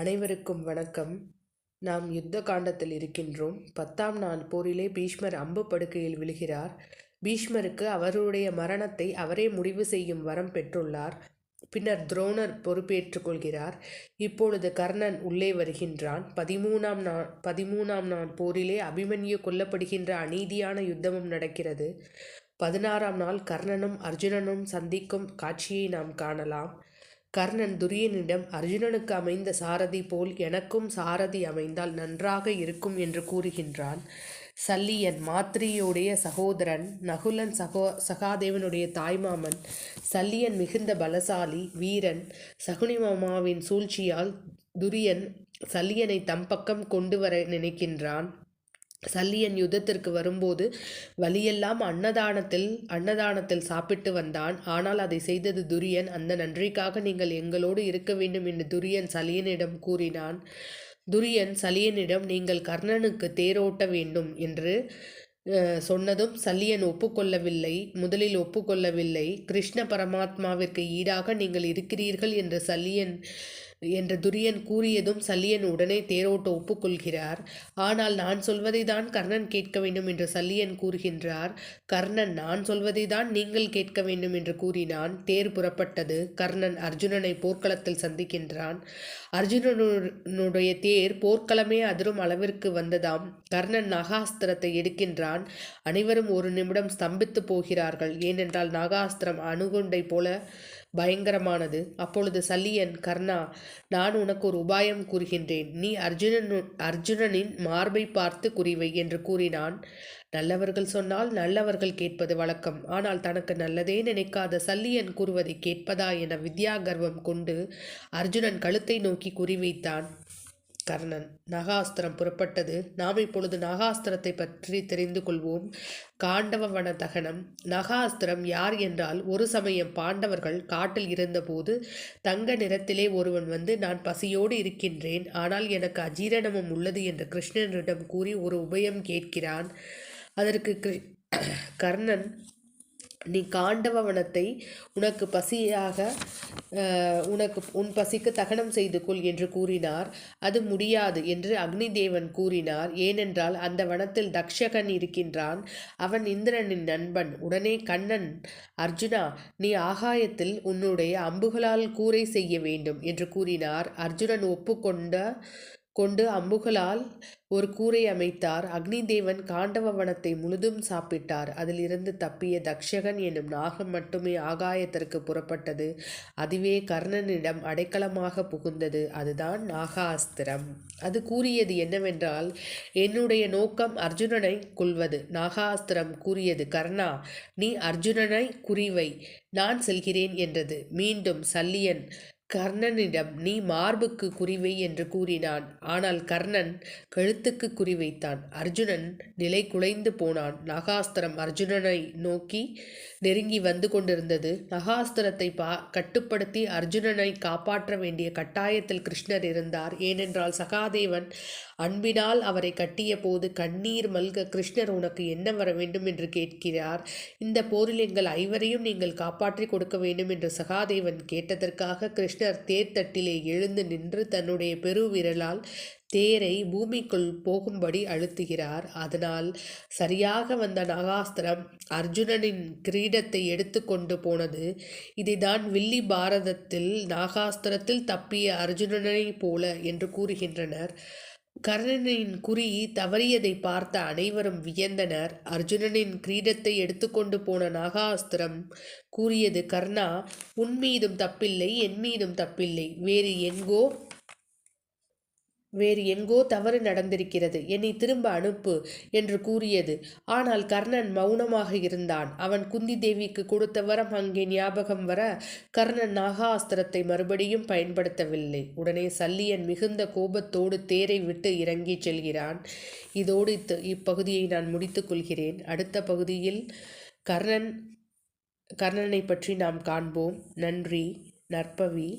அனைவருக்கும் வணக்கம். நாம் யுத்த காண்டத்தில் இருக்கின்றோம். 10ஆம் நாள் போரிலே பீஷ்மர் அம்பு படுக்கையில் விழுகிறார். பீஷ்மருக்கு அவருடைய மரணத்தை அவரே முடிவு செய்யும் வரம் பெற்றுள்ளார். பின்னர் துரோணர் பொறுப்பேற்றுக் கொள்கிறார். இப்பொழுது கர்ணன் உள்ளே வருகின்றான். 13ஆம் நாள் போரிலே அபிமன்யு கொல்லப்படுகின்ற அநீதியான யுத்தமும் நடக்கிறது. 16ஆம் நாள் கர்ணனும் அர்ஜுனனும் சந்திக்கும் காட்சியை நாம் காணலாம். கர்ணன் துரியனிடம் அர்ஜுனனுக்கு அமைந்த சாரதி போல் எனக்கும் சாரதி அமைந்தால் நன்றாக இருக்கும் என்று கூறுகின்றான். சல்லியன் மாத்ரியுடைய சகோதரன், நகுலன் சகாதேவனுடைய தாய்மாமன். சல்லியன் மிகுந்த பலசாலி வீரன். சகுனி மாமாவின் சூழ்ச்சியால் துரியன் சல்லியனை தம் பக்கம் கொண்டு வர நினைக்கின்றான். சல்லியன் யுத்தத்திற்கு வரும்போது வழியெல்லாம் அன்னதானத்தில் சாப்பிட்டு வந்தான். ஆனால் அதை செய்தது துரியன். அந்த நன்றிக்காக நீங்கள் எங்களோடு இருக்க வேண்டும் என்று துரியன் சல்லியனிடம் கூறினான். துரியன் சல்லியனிடம் நீங்கள் கர்ணனுக்கு தேரோட்ட வேண்டும் என்று சொன்னதும் சல்லியன் முதலில் ஒப்புக்கொள்ளவில்லை. கிருஷ்ண பரமாத்மாவிற்கு ஈடாக நீங்கள் இருக்கிறீர்கள் என்று துரியன் கூறியதும் சல்லியன் உடனே தேரோட்ட ஒப்புக்கொள்கிறார். ஆனால் நான் சொல்வதை தான் கர்ணன் கேட்க வேண்டும் என்று சல்லியன் கூறுகின்றார். கர்ணன் நான் சொல்வதை தான் நீங்கள் கேட்க வேண்டும் என்று கூறினான். தேர் புறப்பட்டது. கர்ணன் அர்ஜுனனை போர்க்களத்தில் சந்திக்கின்றான். அர்ஜுனனுடைய தேர் போர்க்களமே அதிரும் அளவிற்கு வந்ததாம். கர்ணன் நாகாஸ்திரத்தை எடுக்கின்றான். அனைவரும் ஒரு நிமிடம் ஸ்தம்பித்து போகிறார்கள். ஏனென்றால் நாகாஸ்திரம் அணுகுண்டை போல பயங்கரமானது. அப்பொழுது சல்லியன், கர்ணா, நான் உனக்கு ஒரு உபாயம் கூறுகின்றேன். நீ அர்ஜுனனின் மார்பை பார்த்து குறிவை என்று கூறினான். நல்லவர்கள் சொன்னால் நல்லவர்கள் கேட்பது வழக்கம். ஆனால் தனக்கு நல்லதே நினைக்காத சல்லியன் கூறுவதை கேட்பதா என வித்யா கர்வம் கொண்டு அர்ஜுனன் கழுத்தை நோக்கி குறிவைத்தான். கர்ணன். நாகாஸ்திரம் புறப்பட்டது. நாம் இப்பொழுது நாகாஸ்திரத்தை பற்றி தெரிந்து கொள்வோம். காண்டவ வன தகனம். நாகாஸ்திரம் யார் என்றால், ஒரு சமயம் பாண்டவர்கள் காட்டில் இருந்தபோது தங்க நிறத்திலே ஒருவன் வந்து, நான் பசியோடு இருக்கின்றேன், ஆனால் எனக்கு அஜீரணமும் உள்ளது என்று கிருஷ்ணனிடம் கூறி ஒரு உபயம் கேட்கிறான். அதற்கு கர்ணன், நீ காண்டவவனத்தை உன் பசிக்கு தகனம் செய்து கொள் என்று கூறினார். அது முடியாது என்று அக்னி தேவன் கூறினார். ஏனென்றால் அந்த வனத்தில் தக்ஷகன் இருக்கின்றான். அவன் இந்திரனின் நண்பன். உடனே கண்ணன், அர்ஜுனா, நீ ஆகாயத்தில் உன்னுடைய அம்புகளால் கூரை செய்ய வேண்டும் என்று கூறினார். அர்ஜுனன் கொண்டு அம்புகளால் ஒரு கூரை அமைத்தார். அக்னி தேவன் காண்டவ வனத்தை முழுதும் சாப்பிட்டார். அதிலிருந்து தப்பிய தக்ஷகன் என்னும் நாகம் மட்டுமே ஆகாயத்திற்கு புறப்பட்டது. அதுவே கர்ணனிடம் அடைக்கலமாக புகுந்தது. அதுதான் நாகாஸ்திரம். அது கூறியது என்னவென்றால், என்னுடைய நோக்கம் அர்ஜுனனை கொல்வது. நாகாஸ்திரம் கூறியது, கர்ணா, நீ அர்ஜுனனை குறிவை, நான் செல்கிறேன் என்றது. மீண்டும் சல்லியன் கர்ணனிடம், நீ மார்புக்கு குறிவை என்று கூறினான். ஆனால் கர்ணன் கழுத்துக்கு குறிவைத்தான். அர்ஜுனன் நிலை குலைந்து போனான். நாகாஸ்திரம் அர்ஜுனனை நோக்கி நெருங்கி வந்து கொண்டிருந்தது. நாகாஸ்திரத்தை கட்டுப்படுத்தி அர்ஜுனனை காப்பாற்ற வேண்டிய கட்டாயத்தில் கிருஷ்ணர் இருந்தார். ஏனென்றால் சகாதேவன் அன்பினால் அவரை கட்டிய போது கண்ணீர் மல்க, கிருஷ்ணர், உனக்கு என்ன வர வேண்டும் என்று கேட்கிறார். இந்த போரில் எங்கள் ஐவரையும் நீங்கள் காப்பாற்றி கொடுக்க வேண்டும் என்று சகாதேவன் கேட்டதற்காக கிருஷ்ணர் தேர்தட்டிலே எழுந்து நின்று தன்னுடைய பெருவிரலால் தேரை பூமிக்குள் போகும்படி அழுத்துகிறார். அதனால் சரியாக வந்த நாகாஸ்திரம் அர்ஜுனனின் கிரீடத்தை எடுத்து கொண்டு போனது. இதைதான் வில்லி பாரதத்தில் நாகாஸ்திரத்தில் தப்பிய அர்ஜுனனை போல என்று கூறுகின்றனர். கர்ணனின் குறி தவறியதை பார்த்த அனைவரும் வியந்தனர். அர்ஜுனனின் கிரீடத்தை எடுத்துக்கொண்டு போன நாகாஸ்திரம் கூறியது, கர்ணா, உன் மீதும் தப்பில்லை, என் மீதும் தப்பில்லை, வேறு எங்கோ தவறு நடந்திருக்கிறது, என்னை திரும்ப அனுப்பு என்று கூறியது. ஆனால் கர்ணன் மௌனமாக இருந்தான். அவன் குந்தி தேவிக்கு கொடுத்த வரம் அங்கே ஞாபகம் வர கர்ணன் நாகாஸ்திரத்தை மறுபடியும் பயன்படுத்தவில்லை. உடனே சல்லியன் மிகுந்த கோபத்தோடு தேரை விட்டு இறங்கி செல்கிறான். இதோடு இப்பகுதியை நான் முடித்துக் கொள்கிறேன். அடுத்த பகுதியில் கர்ணனை பற்றி நாம் காண்போம். நன்றி. நற்பவி.